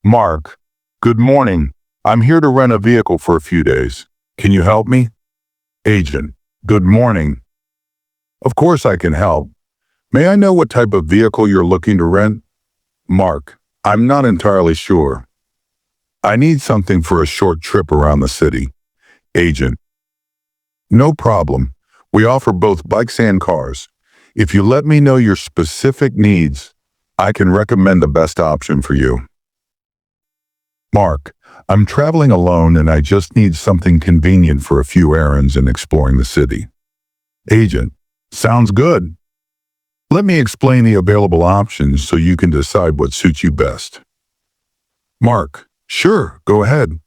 Mark, good morning. I'm here to rent a vehicle for a few days. Can you help me? Agent, good morning. Of course I can help. May I know what type of vehicle you're looking to rent? Mark, I'm not entirely sure. I need something for a short trip around the city. Agent, no problem. We offer both bikes and cars. If you let me know your specific needs, I can recommend the best option for you. Mark, I'm traveling alone and I just need something convenient for a few errands and exploring the city. Agent, sounds good. Let me explain the available options so you can decide what suits you best. Mark, sure, go ahead.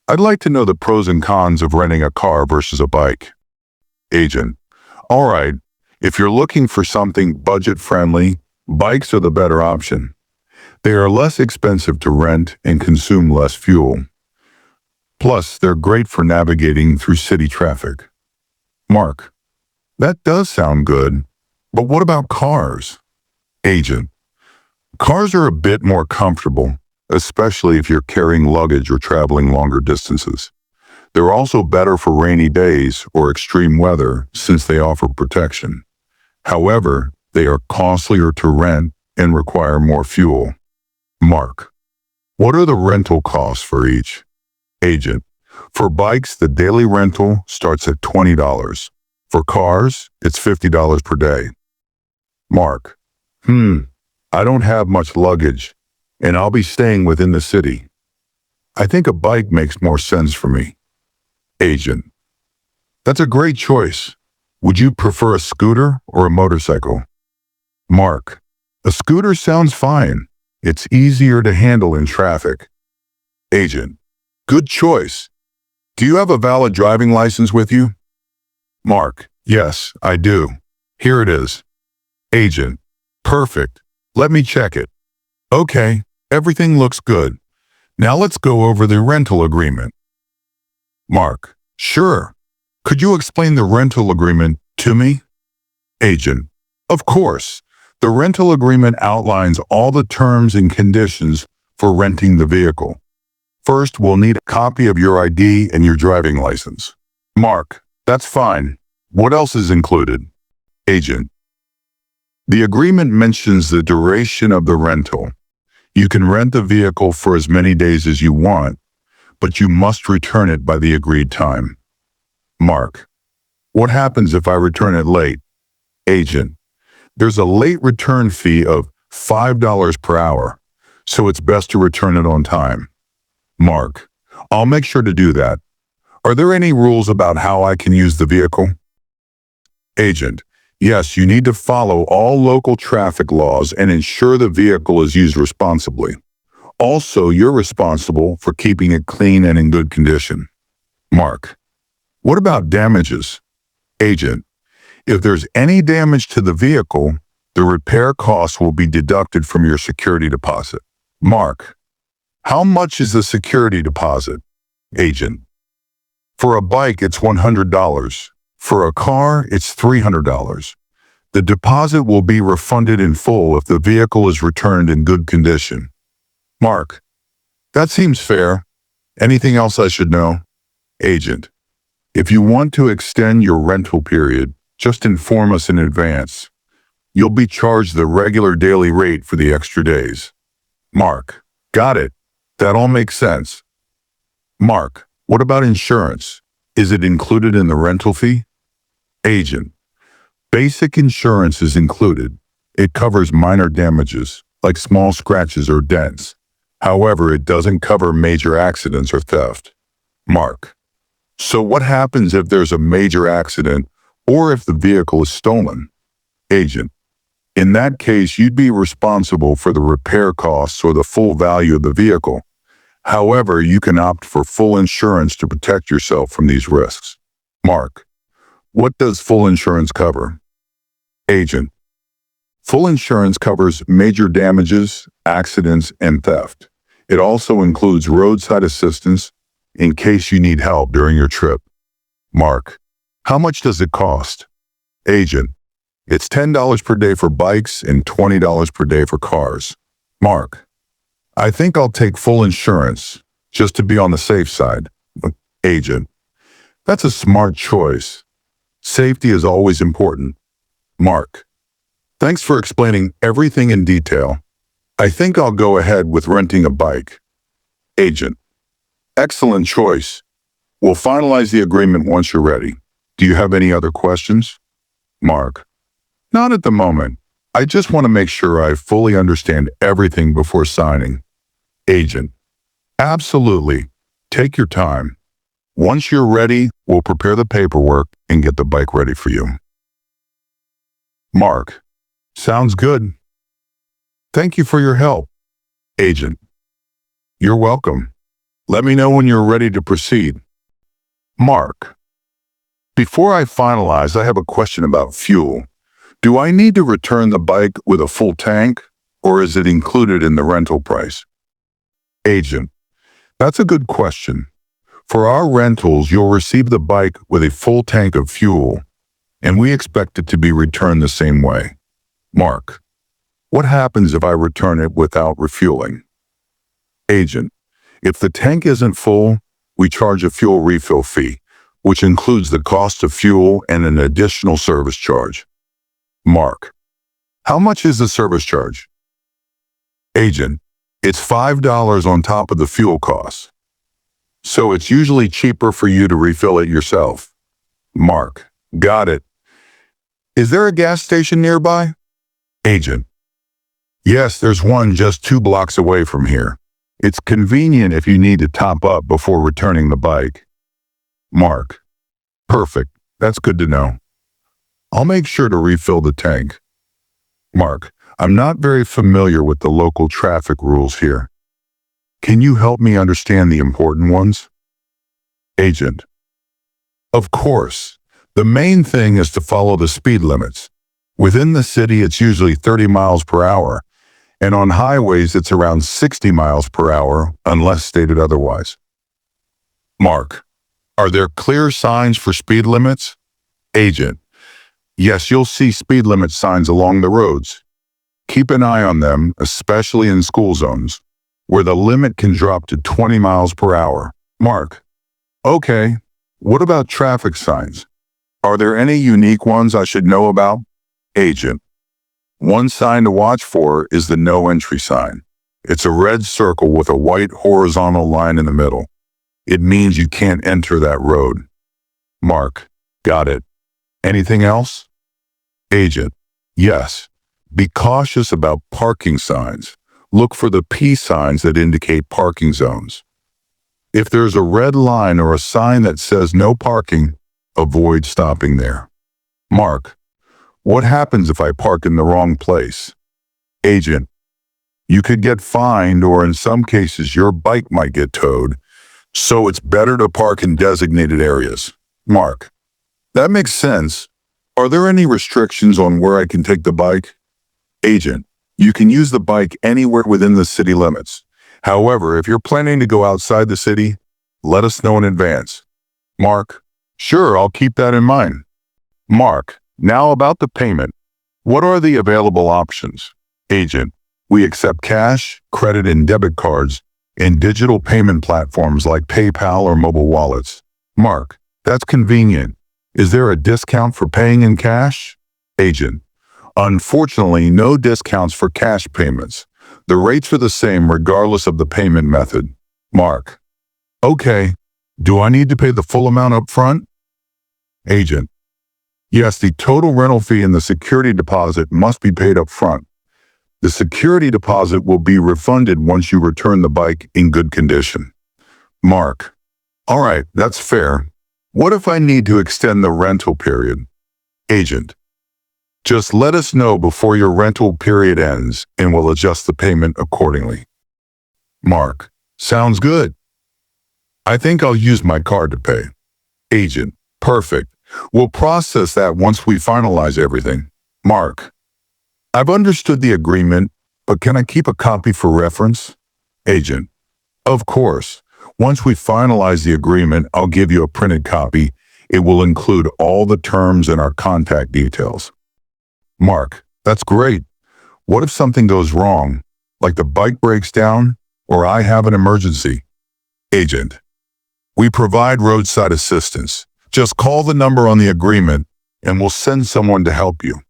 I'd like to know the pros and cons of renting a car versus a bike. Agent, all right, if you're looking for something budget-friendly, bikes are the better option. They are less expensive to rent and consume less fuel. Plus, they're great for navigating through city traffic. Mark, that does sound good, but what about cars? Agent, cars are a bit more comfortable, especially if you're carrying luggage or traveling longer distances. They're also better for rainy days or extreme weather since they offer protection. However, they are costlier to rent and require more fuel. Mark, what are the rental costs for each? Agent, for bikes, the daily rental starts at $20. For cars, it's $50 per day. Mark, I don't have much luggage, and I'll be staying within the city. I think a bike makes more sense for me. Agent, that's a great choice. Would you prefer a scooter or a motorcycle? Mark, a scooter sounds fine. It's easier to handle in traffic. Agent, good choice. Do you have a valid driving license with you? Mark, yes, I do. Here it is. Agent, perfect. Let me check it. Okay, everything looks good. Now let's go over the rental agreement. Mark, sure. Could you explain the rental agreement to me? Agent, of course. The rental agreement outlines all the terms and conditions for renting the vehicle. First, we'll need a copy of your ID and your driving license. Mark, that's fine. What else is included? Agent, the agreement mentions the duration of the rental. You can rent the vehicle for as many days as you want, but you must return it by the agreed time. Mark, what happens if I return it late? Agent, there's a late return fee of $5 per hour, so it's best to return it on time. Mark, I'll make sure to do that. Are there any rules about how I can use the vehicle? Agent, yes, you need to follow all local traffic laws and ensure the vehicle is used responsibly. Also, you're responsible for keeping it clean and in good condition. Mark, what about damages? Agent, if there's any damage to the vehicle, the repair costs will be deducted from your security deposit. Mark, how much is the security deposit? Agent, for a bike, it's $100. For a car, it's $300. The deposit will be refunded in full if the vehicle is returned in good condition. Mark, that seems fair. Anything else I should know? Agent, if you want to extend your rental period, just inform us in advance. You'll be charged the regular daily rate for the extra days. Mark, got it. That all makes sense. Mark, what about insurance? Is it included in the rental fee? Agent, basic insurance is included. It covers minor damages, like small scratches or dents. However, it doesn't cover major accidents or theft. Mark, so what happens if there's a major accident or if the vehicle is stolen? Agent, in that case, you'd be responsible for the repair costs or the full value of the vehicle. However, you can opt for full insurance to protect yourself from these risks. Mark, what does full insurance cover? Agent, full insurance covers major damages, accidents, and theft. It also includes roadside assistance in case you need help during your trip. Mark, how much does it cost? Agent, it's $10 per day for bikes and $20 per day for cars. Mark, I think I'll take full insurance, just to be on the safe side. Agent. That's a smart choice. Safety is always important. Mark. Thanks for explaining everything in detail. I think I'll go ahead with renting a bike. Agent. Excellent choice. We'll finalize the agreement once you're ready. Do you have any other questions? Mark. Not at the moment. I just want to make sure I fully understand everything before signing. Agent. Absolutely. Take your time. Once you're ready, we'll prepare the paperwork and get the bike ready for you. Mark. Sounds good. Thank you for your help. Agent. You're welcome. Let me know when you're ready to proceed. Mark. Before I finalize, I have a question about fuel. Do I need to return the bike with a full tank, or is it included in the rental price? Agent. That's a good question. For our rentals, you'll receive the bike with a full tank of fuel, and we expect it to be returned the same way. Mark. What happens if I return it without refueling? Agent. If the tank isn't full, we charge a fuel refill fee, which includes the cost of fuel and an additional service charge. Mark. How much is the service charge? Agent. It's $5 on top of the fuel costs. So it's usually cheaper for you to refill it yourself. Mark. Got it. Is there a gas station nearby? Agent. Yes, there's one just 2 blocks away from here. It's convenient if you need to top up before returning the bike. Mark. Perfect. That's good to know. I'll make sure to refill the tank. Mark. I'm not very familiar with the local traffic rules here. Can you help me understand the important ones? Agent. Of course. The main thing is to follow the speed limits. Within the city, it's usually 30 miles per hour, and on highways, it's around 60 miles per hour, unless stated otherwise. Mark. Are there clear signs for speed limits? Agent. Yes, you'll see speed limit signs along the roads. Keep an eye on them, especially in school zones, where the limit can drop to 20 miles per hour. Mark. Okay. What about traffic signs? Are there any unique ones I should know about? Agent. One sign to watch for is the no entry sign. It's a red circle with a white horizontal line in the middle. It means you can't enter that road. Mark. Got it. Anything else? Agent. Yes. Be cautious about parking signs. Look for the P signs that indicate parking zones. If there's a red line or a sign that says no parking, avoid stopping there. Mark. What happens if I park in the wrong place? Agent. You could get fined, or in some cases your bike might get towed, so it's better to park in designated areas. Mark. That makes sense. Are there any restrictions on where I can take the bike? Agent. You can use the bike anywhere within the city limits. However, if you're planning to go outside the city, let us know in advance. Mark. Sure, I'll keep that in mind. Mark. Now about the payment. What are the available options? Agent. We accept cash, credit and debit cards, and digital payment platforms like PayPal or mobile wallets. Mark. That's convenient. Is there a discount for paying in cash? Agent. Unfortunately, no discounts for cash payments. The rates are the same regardless of the payment method. Mark. Okay. Do I need to pay the full amount up front? Agent. Yes, the total rental fee and the security deposit must be paid up front. The security deposit will be refunded once you return the bike in good condition. Mark. All right, that's fair. What if I need to extend the rental period? Agent. Just let us know before your rental period ends and we'll adjust the payment accordingly. Mark. Sounds good. I think I'll use my card to pay. Agent. Perfect. We'll process that once we finalize everything. Mark. I've understood the agreement, but can I keep a copy for reference? Agent. Of course. Once we finalize the agreement, I'll give you a printed copy. It will include all the terms and our contact details. Mark. That's great. What if something goes wrong, like the bike breaks down? or I have an emergency. Agent, we provide roadside assistance. Just call the number on the agreement and we'll send someone to help you.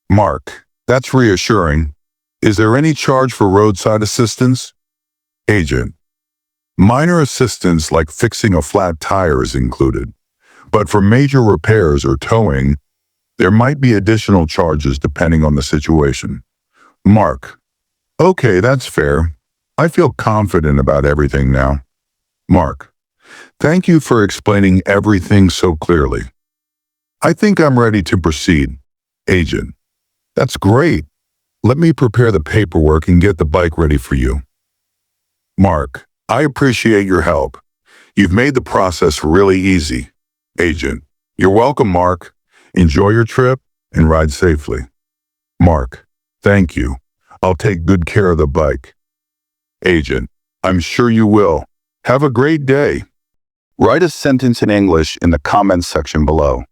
Mark, that's reassuring. Is there any charge for roadside assistance? Agent, minor assistance like fixing a flat tire is included, but for major repairs or towing, there might be additional charges depending on the situation. Mark, okay, that's fair. I feel confident about everything now. Mark, thank you for explaining everything so clearly. I think I'm ready to proceed. Agent, that's great. Let me prepare the paperwork and get the bike ready for you. Mark, I appreciate your help. You've made the process really easy. Agent, you're welcome, Mark. Enjoy your trip and ride safely. Mark, thank you. I'll take good care of the bike. Agent, I'm sure you will. Have a great day. Write a sentence in English in the comments section below.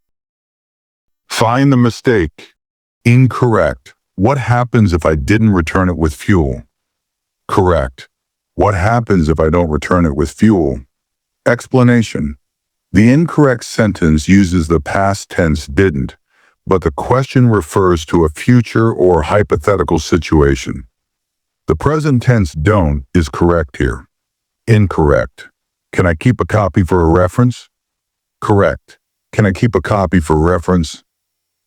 Find the mistake. Incorrect. What happens if I didn't return it with fuel? Correct. What happens if I don't return it with fuel? Explanation. The incorrect sentence uses the past tense didn't, but the question refers to a future or hypothetical situation. The present tense don't is correct here. Incorrect. Can I keep a copy for a reference? Correct. Can I keep a copy for reference?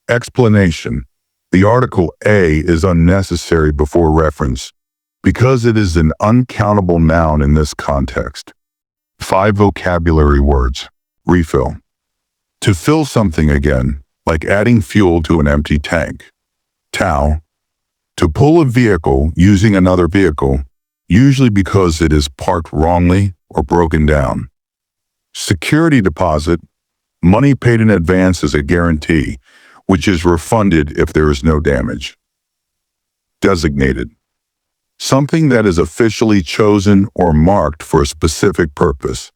Explanation. The article a is unnecessary before reference because it is an uncountable noun in this context. 5 vocabulary words. Refill. To fill something again, like adding fuel to an empty tank. Tow. To pull a vehicle using another vehicle, usually because it is parked wrongly or broken down. Security deposit. Money paid in advance as a guarantee, which is refunded if there is no damage. Designated. Something that is officially chosen or marked for a specific purpose,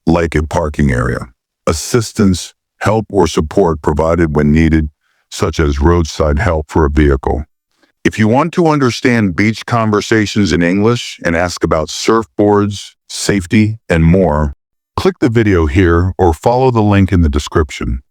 like a parking area. Assistance, help or support provided when needed, such as roadside help for a vehicle. If you want to understand beach conversations in English and ask about surfboards, safety, and more, click the video here or follow the link in the description.